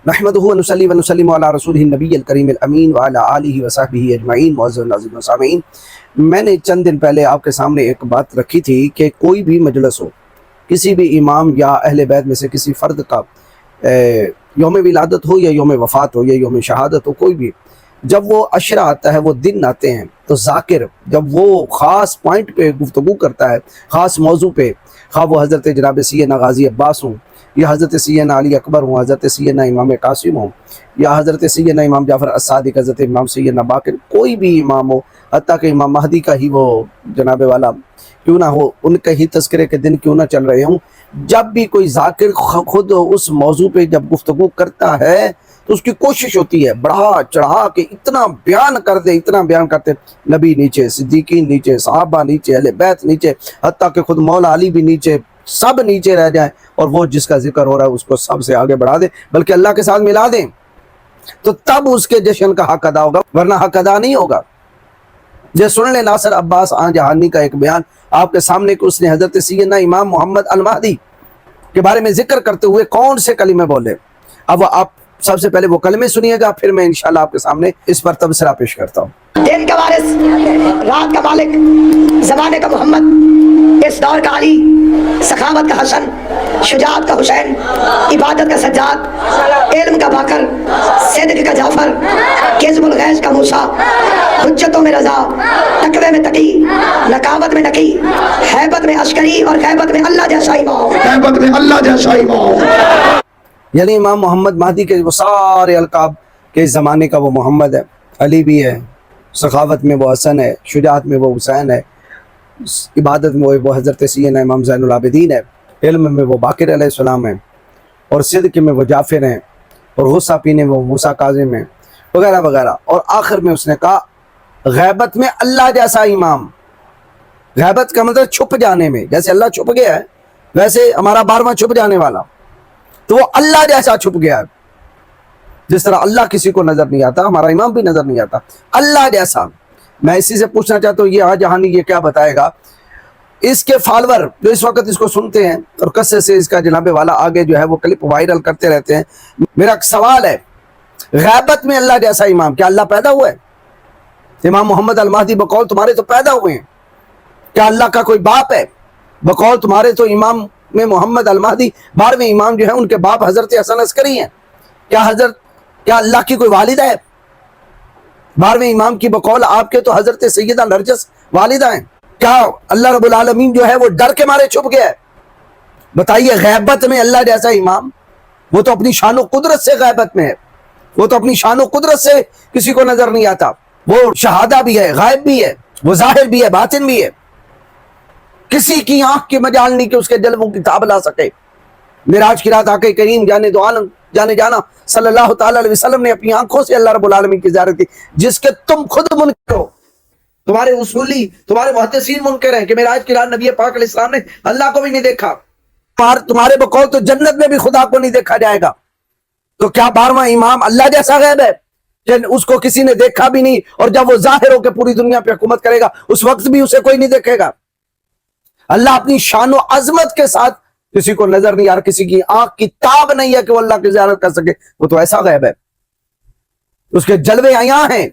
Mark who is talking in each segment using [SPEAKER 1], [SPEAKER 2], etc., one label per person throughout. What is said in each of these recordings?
[SPEAKER 1] नहमदुहु व नुसल्ली व नुसल्लिमु अला रसूलिहिन नबिय्यिल करीमिल अमीन व अला आलिहि व सहबिहि अजमईन। मुअज़्ज़ज़ नाज़रीन व सामीईन, मैंने चंद दिन पहले आपके सामने एक बात रखी थी कि कोई भी मजलिस हो, किसी भी इमाम या अहले बैत में से किसी फ़र्द का यौम विलादत हो या यौम वफ़ात हो या यौम शहादत हो, कोई भी जब वो अशरा आता है, वो दिन आते हैं, तो ज़ाकिर जब वो ख़ास पॉइंट पे गुफ्तगू करता है, ख़ास मौजू पे, खा वो हज़रत जनाब सैयदना गाज़ी अब्बास हों या हज़रत सैयदना अली अकबर हों, हज़रत सैयदना इमाम कासिम हों या हज़रत सैयदना इमाम जाफ़र as-सादिक़, हज़रत इमाम सैयदना बाक़िर, कोई भी इमाम हो, हत्ता कि इमाम महदी का ही वो जनाब वाला क्यों ना हो, उनके ही तज़किरे के दिन क्यों ना चल रहे हों, जब भी कोई ज़ाकिर खुद उस मौजू पे जब गुफ्तगू करता है तो उसकी कोशिश होती है बढ़ा चढ़ा के इतना बयान कर दे, इतना बयान करते, नबी नीचे, सिद्दीकीन नीचे, सहाबा नीचे, अहले बैत नीचे, हत्ता कि खुद मौला अली भी नीचे, सब नीचे रह जाए और वो जिसका जिक्र हो रहा है उसको सबसे आगे बढ़ा दे, बल्कि अल्लाह के साथ मिला दें, तो तब उसके जश्न का हक अदा होगा, वरना हक अदा नहीं होगा। जो सुन ले नासिर अब्बास आन जहानी का एक बयान आपके सामने कि उसने हज़रत सैयदना इमाम मोहम्मद अल-महदी के बारे में जिक्र करते हुए कौन से कलिमे बोले। अब आप सबसे पहले वो कलमे सुनिएगा, फिर मैं इंशाल्लाह आपके सामने इस पर तबसरा पेश करता हूँ।
[SPEAKER 2] दिन का वारिस, रात का मालिक, ज़माने का मोहम्मद, इस दौर का अली, सखावत का हसन, शुजाअत का हुसैन, इबादत का सज्जाद, इल्म का बाकर, सिद्क का जाफर, किज़्मुल गैज़ का मूसा, हुज्जतों में रज़ा, तकवे में तकी, नकावत में नकी, हैबत में अस्करी और खैबत में अल्लाह जैसा इमाम, खैबत में अल्लाह जैसा इमाम।
[SPEAKER 1] यानी इमाम मोहम्मद महदी के वो सारे अलकाब के ज़माने का वो मोहम्मद है, अली भी है, सखावत में वो हसन है, शुजाअत में वो हुसैन है, इबादत में वो हज़रत सैयदना इमाम ज़ैनुल आबिदीन है, इल्म में वो बाक़िर अलैहिस्सलाम है, और सिद्क़ में वो जाफ़िर हैं, और गुस्सा पीने में वो मूसा काज़िम है, वगैरह वगैरह। और आखिर में उसने कहा गैबत में अल्लाह जैसा इमाम। गैबत का मतलब छुप जाने में, जैसे अल्लाह छुप गया है वैसे हमारा 12वां छुप जाने वाला, तो वो अल्लाह जैसा छुप गया है। जिस तरह अल्लाह किसी को नजर नहीं आता, हमारा इमाम भी नजर नहीं आता, अल्लाह जैसा। मैं इसी से पूछना चाहता हूँ, ये आज जहानी ये क्या बताएगा, इसके फॉलोअर जो इस वक्त इसको सुनते हैं और कसरत से इसका जनाबे वाला आगे जो है वो क्लिप वायरल करते रहते हैं, मेरा सवाल है, गैबत में अल्लाह जैसा इमाम, क्या अल्लाह पैदा हुआ है? इमाम मोहम्मद अल-महदी बकौल तुम्हारे तो पैदा हुए हैं, क्या अल्लाह का कोई बाप है? बकौल तुम्हारे तो इमाम में मोहम्मद अल-महदी 12वें इमाम जो है उनके बाप हजरत हसन अस्करी हैं। क्या अल्लाह की कोई वालिदा है? 12वें इमाम की बकौल आपके तो हजरत सैयदा नरजस वालिदा हैं। क्या अल्लाह रब्बुल आलमीन जो है वो डर के मारे छुप गया है? बताइए, गैबत में अल्लाह जैसा इमाम, वो तो अपनी शान व कुदरत से गैबत में है, वो तो अपनी शान व कुदरत से किसी को नजर नहीं आता, वो शहादा भी है, गायब भी है, वो जाहिर भी है, बातिन भी है, किसी की आंख की मजाल नहीं कि उसके जलवों की ताब ला सके। मिराज की रात आके करीम जाने दो आलम जाने जाना सल्लल्लाहु ताला अलैहि वसल्लम ने अपनी आंखों से अल्लाह रब्बुल आलमीन की ज़ियारत की, जिसके तुम खुद मुनकर हो, तुम्हारे उसूली, तुम्हारे मुहद्दिसीन मुनकर हैं कि मिराज की रात नबी पाक अलैहिस्सलाम ने अल्लाह को भी नहीं देखा। तुम्हारे बकौल तो जन्नत में भी खुदा को नहीं देखा जाएगा। तो क्या 12वां इमाम अल्लाह जैसा गैब है कि उसको किसी ने देखा भी नहीं, और जब वो जाहिर होकर पूरी दुनिया पे हुकूमत करेगा उस वक्त भी उसे कोई नहीं देखेगा? अल्लाह अपनी शान व अजमत के साथ किसी को नजर नहीं आ रहा, किसी की आंख की ताब नहीं है कि वो अल्लाह की ज़ियारत कर सके, वो तो ऐसा गैब है, उसके जलवे यहाँ हैं।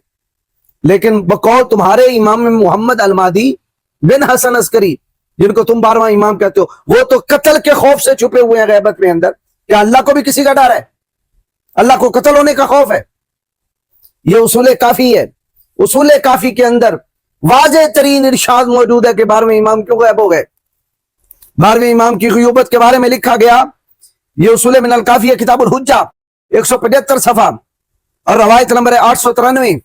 [SPEAKER 1] लेकिन बकौल तुम्हारे इमाम मोहम्मद अल-महदी बिन हसन अस्करी, जिनको तुम 12वां इमाम कहते हो, वो तो कत्ल के खौफ से छुपे हुए हैं गैबत में अंदर। क्या अल्लाह को भी किसी का डर है? अल्लाह को कत्ल होने का खौफ है? ये उसूल काफी है। उसूल काफी के अंदर वाज़ेह तरीन इरशाद मौजूद है कि 12वें इमाम क्यों गैब हो गए। 12वें इमाम की ग़ुयूबत के बारे में लिखा गया, ये उसूल मिनल काफी है, किताबुल हुज्जा 175 सफ़ा, और रवायत नंबर है 893।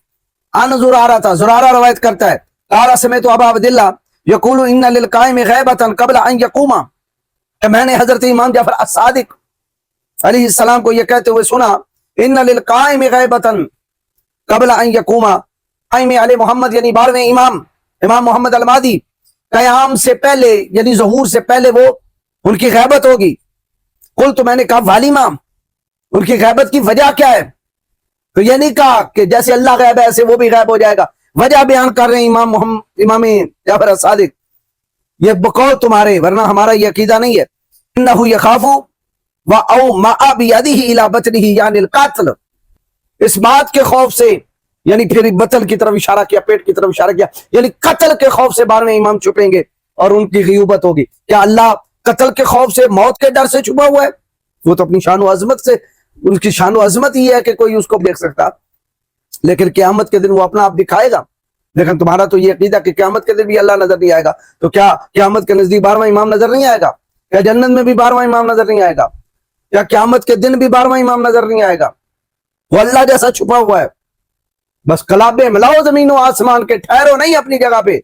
[SPEAKER 1] आन ज़ुरारा था, ज़ुरारा रवायत करता है, काला समेतु अबा अब्दिल्लाह यक़ूलु इन्ना लिल क़ाइमि ग़ैबतन क़ब्ल अन यक़ूमा, मैंने हज़रत इमाम जाफ़र as-सादिक़ अलैहिस्सलाम को यह कहते हुए सुना, इन्ना लिल क़ाइमि ग़ैबतन क़ब्ल अन यक़ूमा, क़ाइम अले मोहम्मद यानी 12वें इमाम इमाम मोहम्मद अल-महदी क़याम से पहले यानी ज़हूर से पहले वो उनकी गैबत होगी। कुल तो मैंने कहा वालिमा, उनकी गैबत की वजह क्या है? तो ये नहीं कहा कि जैसे अल्लाह गैब है ऐसे वो भी गैब हो जाएगा, वजह बयान कर रहे हैं इमाम जाफ़र as-सादिक़, ये बकौल तुम्हारे, वरना हमारा ये अकीदा नहीं है। इन्नहु यखाफु وَأَوْمَأَ بِيَدِهِ إِلَى بَطْنِهِ یعنی القتل، اس بات کے خوف سے، یعنی پھر بطن کی طرف اشارہ کیا، پیٹ کی طرف اشارہ کیا، یعنی قتل کے خوف سے 12ویں امام چھپیں گے اور ان کی غیبت ہوگی۔ کیا اللہ قتل کے خوف سے، موت کے ڈر سے چھپا ہوا ہے؟ وہ تو اپنی شان و عظمت سے، ان کی شان و عظمت ہی ہے کہ کوئی اس کو دیکھ سکتا، لیکن قیامت کے دن وہ اپنا آپ دکھائے گا۔ لیکن تمہارا تو یہ عقیدہ کہ قیامت کے دن بھی اللہ نظر نہیں آئے گا، تو کیا قیامت کے نزدیک 12واں امام نظر نہیں آئے گا؟ کیا جنت میں بھی 12واں امام نظر نہیں آئے گا؟ کیا قیامت کے دن بھی 12واں امام نظر نہیں آئے گا؟ وہ اللہ جیسا چھپا ہوا ہے۔ بس کلابے ملاؤ زمین و آسمان کے، ٹھہرو نہیں اپنی جگہ پہ۔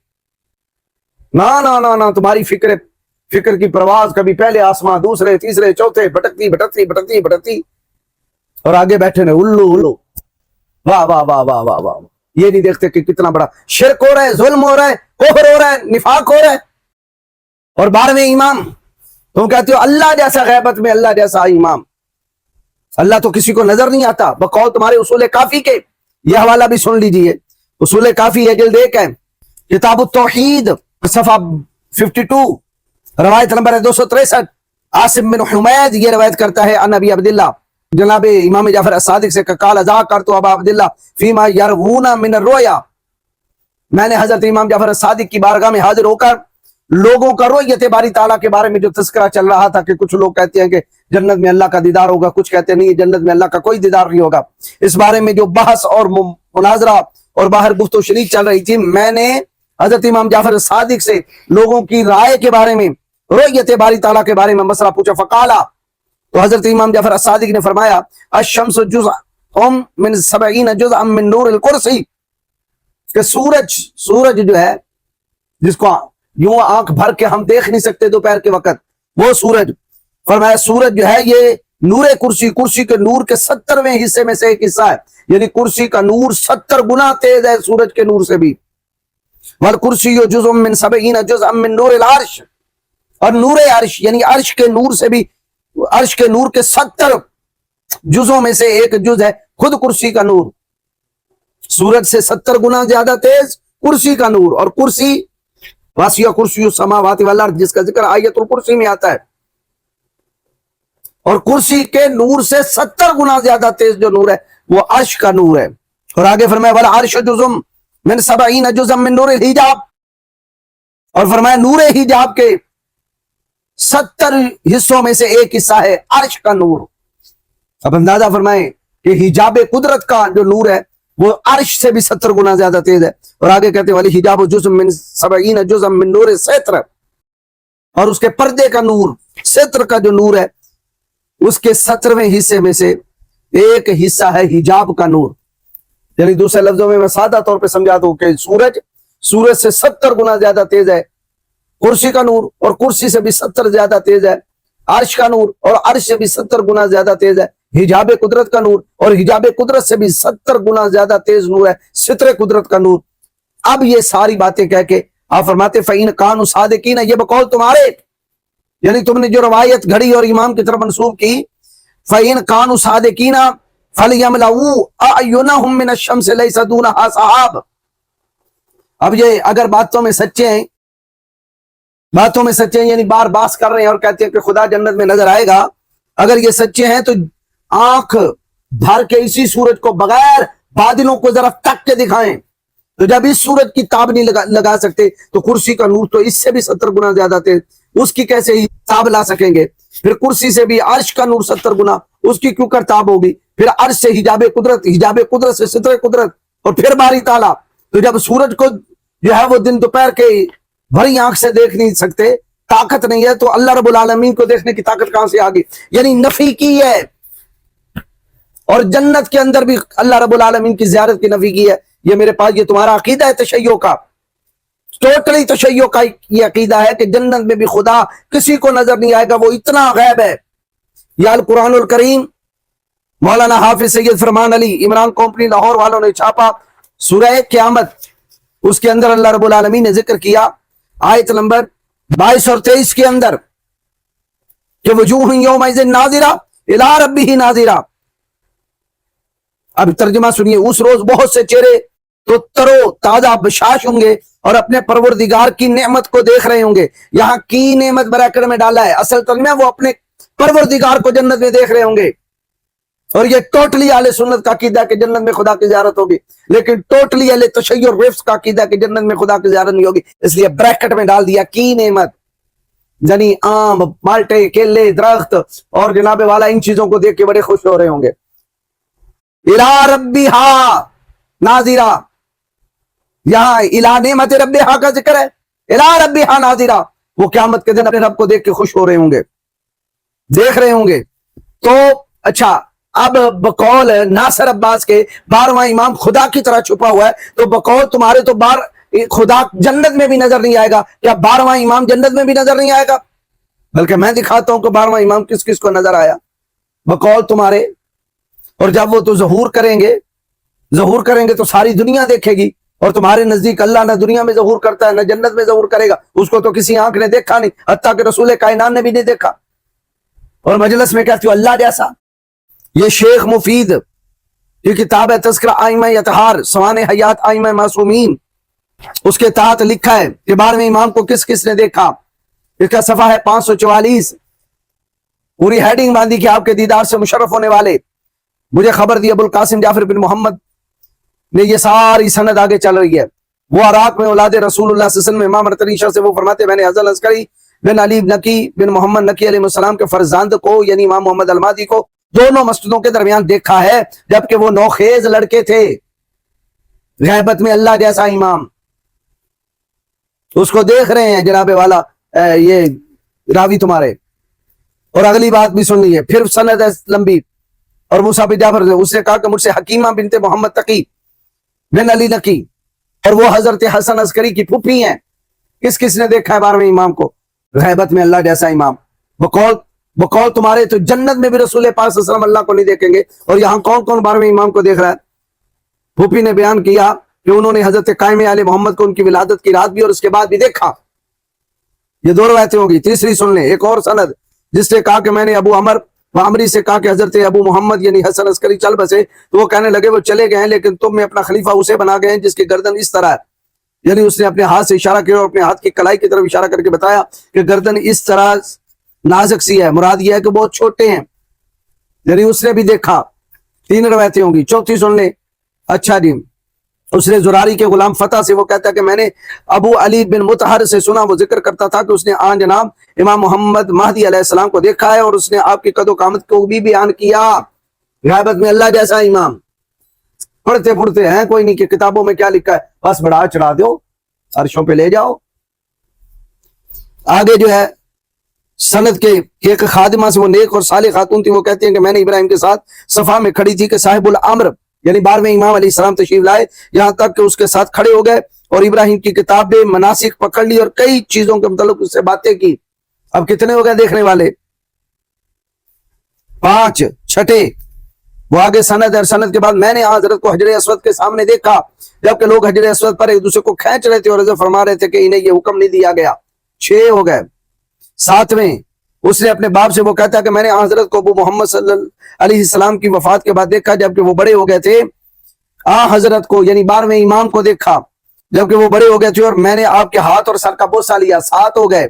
[SPEAKER 1] نہ تمہاری فکر کی پرواز کبھی پہلے آسمان، دوسرے، تیسرے، چوتھے، بھٹکتی اور آگے بیٹھے نے الو۔ واہ واہ واہ واہ واہ واہ، یہ نہیں دیکھتے کہ کتنا بڑا شرک ہو رہا ہے، ظلم ہو رہا ہے، کفر ہو رہا ہے، نفاق ہو رہا ہے۔ اور 12ویں امام تم کہتے ہو اللہ جیسا، غیبت میں اللہ جیسا امام۔ اللہ تو کسی کو نظر نہیں آتا، بقول تمہارے اصول کافی کے۔ یہ حوالہ بھی سن لیجئے، اصول کافی ہے، جلد 1 ہے، کتاب التوحید، صفحہ 52، روایت نمبر ہے 263۔ عاصم بن حمید یہ روایت کرتا ہے ان ابی عبداللہ، جناب امام جعفر الصادق سے، قال ذکرت ابا عبداللہ فیما یروون من الرؤیا، میں نے حضرت امام جعفر الصادق کی بارگاہ میں حاضر ہو کر لوگوں کا رؤیت باری تعالیٰ کے بارے میں جو تذکرہ چل رہا تھا کہ کچھ لوگ کہتے ہیں کہ جنت میں اللہ کا دیدار ہوگا، کچھ کہتے ہیں نہیں جنت میں اللہ کا کوئی دیدار نہیں ہوگا، اس بارے میں جو بحث اور مناظرہ اور باہر گفت و شنید چل رہی تھی، میں نے حضرت امام جعفر الصادق سے لوگوں کی رائے کے بارے میں، رؤیت باری تعالیٰ کے بارے میں مسئلہ پوچھا۔ فقالا، تو حضرت امام جعفر الصادق نے فرمایا، الشمس جزء من 70 جزءا من نور القرسی، کہ سورج جو ہے جس کو یوں آنکھ بھر کے ہم دیکھ نہیں سکتے دوپہر کے وقت، وہ سورج، فرمایا سورج جو ہے یہ نور کرسی کے نور کے 70ویں حصے میں سے ایک حصہ ہے، یعنی کرسی کا نور 70 گنا تیز ہے سورج کے نور سے بھی۔ والکرسی جزء من 70 جزءا من نور العرش، اور نور عرش یعنی عرش کے نور سے بھی، عرش کے نور کے 70 جزوں میں سے ایک جز ہے خود کرسی کا نور، سورج سے 70 گنا زیادہ تیز کرسی کا نور۔ اور کرسی واسیہ کرسی السماوات والارض، جس کا ذکر آیت الکرسی میں آتا ہے، اور کرسی کے نور سے 70 گنا زیادہ تیز جو نور ہے وہ عرش کا نور ہے۔ اور آگے فرمایا والعرش جزء من 70 جزءا من نور الحجاب، اور فرمایا نور حجاب کے 70 حصوں میں سے ایک حصہ ہے عرش کا نور۔ اب اندازہ فرمائیں کہ حجاب قدرت کا جو نور ہے وہ عرش سے بھی 70 گنا زیادہ تیز ہے۔ اور آگے کہتے ہیں والی حجاب جزء من 70 جزءا من نور الستر، اور اس کے پردے کا نور، ستر کا جو نور ہے اس کے 70ویں حصے میں سے ایک حصہ ہے حجاب کا نور۔ یعنی دوسرے لفظوں میں سادہ طور پہ سمجھا دوں کہ سورج سے 70 گنا زیادہ تیز ہے کرسی کا نور، اور کرسی سے بھی 70 زیادہ تیز ہے عرش کا نور، اور عرش سے بھی 70 گنا زیادہ تیز ہے حجاب قدرت کا نور، اور حجاب قدرت سے بھی 70 گنا زیادہ تیز نور ہے ستر قدرت کا نور۔ اب یہ ساری باتیں کہہ کے آپ فرماتے فَإِنْ كَانُوا صَادِقِينَ، یہ بقول تمہارے، یعنی تم نے جو روایت گھڑی اور امام کی طرف منسوب کی، فَإِنْ كَانُوا صَادِقِينَ فَلْيَمْلَؤُوا أَعْيُنَهُمْ مِنَ الشَّمْسِ لَيْسَ دُونَهَا سَحَابٌ۔ اب یہ اگر باتوں میں سچے ہیں، یعنی بار باس کر رہے ہیں اور کہتے ہیں کہ خدا جنت میں نظر آئے گا، اگر یہ سچے ہیں تو آنکھ بھر کے اسی سورج کو بغیر بادلوں کو ذرا تک کے دکھائیں، تو جب اس سورج کی تاب نہیں لگا سکتے تو کرسی کا نور تو اس سے بھی 70 گنا زیادہ تیز، اس کی کیسے ہی تاب لا سکیں گے؟ پھر کرسی سے بھی عرش کا نور 70 گنا، اس کی کیوں کر تاب ہوگی؟ پھر عرش سے حجاب قدرت سے ستر قدرت، اور پھر باری تعالیٰ۔ تو جب سورج کو جو ہے وہ دن دوپہر کے بھری آنکھ سے دیکھ نہیں سکتے، طاقت نہیں ہے، تو اللہ رب العالمین کو دیکھنے کی طاقت کہاں سے آگئی؟ یعنی نفی کی ہے۔ اور جنت کے اندر بھی اللہ رب العالمین کی زیارت کی نفی کی ہے۔ یہ میرے پاس یہ تمہارا عقیدہ ہے تشیع کا، ٹوٹلی تشیع کا یہ عقیدہ ہے کہ جنت میں بھی خدا کسی کو نظر نہیں آئے گا، وہ اتنا غیب ہے۔ یا القرآن الکریم مولانا حافظ سید فرمان علی عمران کمپنی لاہور والوں نے چھاپا، سورہ قیامت، اس کے اندر اللہ رب العالمین نے ذکر کیا آیت نمبر 22 اور 23 کے اندر کہ وجوہ یومئذ ناظرہ الی ربہ ناظرہ۔ اب ترجمہ سنیے، اس روز بہت سے چہرے تو ترو تازہ بشاش ہوں گے اور اپنے پروردگار کی نعمت کو دیکھ رہے ہوں گے۔ یہاں کی نعمت بریکٹ میں ڈالا ہے، اصل ترجمہ وہ اپنے परवरदिगार को जन्नत में देख रहे होंगे। और ये टोटली आले सुन्नत का अकीदा कि जन्नत में खुदा की ज़ियारत होगी, लेकिन टोटली आले तशय्युर और रिफ्स का अकीदा कि जन्नत में खुदा की ज़ियारत नहीं होगी। इसलिए ब्रैकेट में डाल दिया की नेमत, यानी आम, माल्टे, केले, दरख्त, और जनाबे वाला इन चीजों को देख के बड़े खुश हो रहे होंगे। इला रब्बिहा नाजिरा, यहां इला नेमत रब्बिहा का जिक्र है, इला रब्बिहा नाजिरा, वो क़यामत के दिन अपने रब को देख के खुश हो रहे होंगे, देख रहे होंगे। तो अच्छा, अब बकौल नासिर अब्बास के 12वां इमाम खुदा की तरह छुपा हुआ है, तो बकौल तुम्हारे तो खुदा जन्नत में भी नजर नहीं आएगा, क्या 12वां इमाम जन्नत में भी नजर नहीं आएगा? बल्कि मैं दिखाता हूं कि 12वां इमाम किस किस को नजर आया बकौल तुम्हारे। और जब वो तो ज़हूर करेंगे तो सारी दुनिया देखेगी, और तुम्हारे नजदीक अल्लाह न दुनिया में ज़हूर करता है न जन्नत में ज़हूर करेगा, उसको तो किसी आंख ने देखा नहीं, हत्ता कि रसूल कायनात ने भी नहीं देखा। और मजलिस में कहती हो अल्लाह जैसा। ये शेख मुफीद की किताब है तज़किरा आइमा यतहार सवाने हयात आइमा मासूमीन, उसके तहत लिखा है कि 12वें इमाम को किस किस ने देखा। इसका सफा है 544। पूरी हेडिंग बांधी कि आपके दीदार से मुशर्रफ होने वाले। मुझे खबर दी अबुल कासिम जाफर बिन मोहम्मद ने, ये सारी सनद आगे चल रही है। वो अराक में औलाद रसूलुल्लाह सल्लल्लाहु अलैहि वसल्लम इमाम रतरीशा से वो फरमाते, मैंने हज़रत अस्करी बिन अली नकी बिन मोहम्मद नकी अलैहिस्सलाम के फरजांद को यानी इमाम मोहम्मद अलमादी को दोनों मस्जिदों के दरमियान देखा है, जबकि वो नौखेज लड़के थे। गैबत में अल्लाह जैसा इमाम, उसको देख रहे हैं जनाबे वाला ये रावी तुम्हारे। और अगली बात भी सुन ली है, फिर सनद है लंबी। और मूसा बिन जाफर ने उसने कहा कि मुझसे हकीमा बिनते मोहम्मद तकी बिन अली नकी, और वो हजरत हसन अस्करी की फूफी हैं। किस किस ने देखा है 12वें इमाम को? गैबत में अल्लाह जैसा इमाम। बकौल तुम्हारे तो जन्नत में भी रसूल पाक सल्लल्लाहु अलैहि वसल्लम अल्लाह को नहीं देखेंगे। और यहां कौन कौन 12वें इमाम को देख रहा है? फूफी ने बयान किया कि उन्होंने हजरत कायम आले मोहम्मद को उनकी विलादत की रात भी और उसके बाद भी देखा। ये दो रवायतें होगी। तीसरी सुन ले, एक और सनद जिसने कहा कि मैंने अबू अमर व अमरी से कहा कि हजरत अबू मोहम्मद यानी हसन अस्करी चल बसे, तो वो कहने लगे वो चले गए हैं, लेकिन तुम में अपना खलीफा उसे बना गए हैं जिसकी गर्दन इस तरह है। यानी उसने अपने हाथ से इशारा किया और अपने हाथ की कलाई की तरफ इशारा करके बताया कि गर्दन इस तरह नाजुक सी है, मुराद यह है कि बहुत छोटे हैं। यानी उसने भी देखा। 3 रवायतें होंगी। चौथी सुन ले। अच्छा जी, उसने जुरारी के गुलाम फतह से वो कहता है कि मैंने अबू अली बिन मुतहर से सुना, वो जिक्र करता था कि उसने आन जनाब इमाम मोहम्मद महदी अलैहिस्सलाम को देखा है, और उसने आपकी कदो कामत को भी बयान किया। गैबत में अल्लाह जैसा इमाम। पढ़ते पढ़ते हैं कोई नहीं कि किताबों में क्या लिखा है, बस बढ़ा चढ़ा दो, अर्शों पे ले जाओ। आगे जो है सनद के एक खादिमा से, वो नेक और साले खातून थी, वो कहती हैं कि मैंने इब्राहिम के साथ सफा में खड़ी थी कि साहिबुल अम्र यानी 12वें इमाम अलैहिस्सलाम तशरीफ लाए, यहां तक कि उसके साथ खड़े हो गए और इब्राहिम की किताबें मनासिक पकड़ ली और कई चीजों के मतलब उससे बातें की। अब कितने हो गए देखने वाले? 5। छठे वो आगे सनद है। सनद के बाद मैंने हजरत को हजर अस्वद के सामने देखा, जबकि लोग हजर अस्वद पर एक दूसरे को खींच रहे थे और ऐसे फरमा रहे थे कि इन्हें ये हुक्म नहीं दिया गया। 6 हो गए। 7वें उसने अपने बाप से वो कहता है कि मैंने हजरत को अबू मोहम्मद सल्लल्लाहु अलैहि वसल्लम की वफात के बाद देखा, जबकि वो बड़े हो गए थे। हजरत को यानी 12वें इमाम को देखा जबकि वो बड़े हो गए थे, और मैंने आपके हाथ और सर का बोसा लिया। 7 हो गए।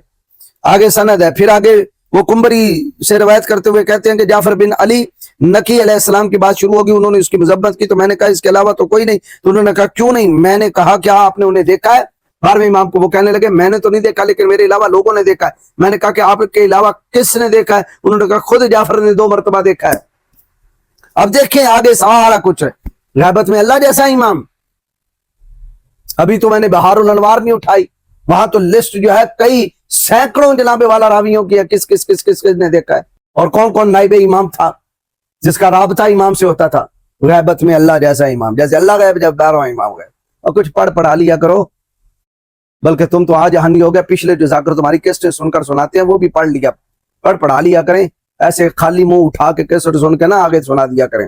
[SPEAKER 1] आगे सनद है। फिर आगे वो कुंबरी से रवायत करते हुए कहते हैं कि जाफर बिन अली नकी अलैहिस्सलाम की बात शुरू होगी, उन्होंने उसकी मजम्मत की, तो मैंने कहा इसके अलावा तो कोई नहीं। तो उन्होंने कहा क्यों नहीं? मैंने कहा क्या आपने उन्हें देखा है? 12वें इमाम को। वो कहने लगे मैंने तो नहीं देखा, लेकिन मेरे अलावा लोगों ने देखा है। मैंने कहा कि आपके अलावा किसने देखा है? उन्होंने कहा खुद जाफर ने 2 मरतबा देखा है। अब देखें आगे सारा कुछ है। गैबत में अल्लाह जैसा इमाम। अभी तो मैंने बहारुल अनवार नहीं उठाई, वहां तो लिस्ट जो है कई सैकड़ों जनाबे वाला रावियों की है, किस किस किस किस किस ने देखा है और कौन कौन नाइबे इमाम था जिसका राबता इमाम से होता था। गैबत में अल्लाह जैसा इमाम, जैसे अल्लाह गए जब 12वां इमाम गए। और कुछ पढ़ा लिया करो, बल्कि तुम तो आज हानि हो गया। पिछले जो जाकर तुम्हारी कैसेट सुनकर सुनाते हैं वो भी पढ़ा लिया करें। ऐसे खाली मुंह उठा के कैसेट सुन के ना आगे सुना दिया करें।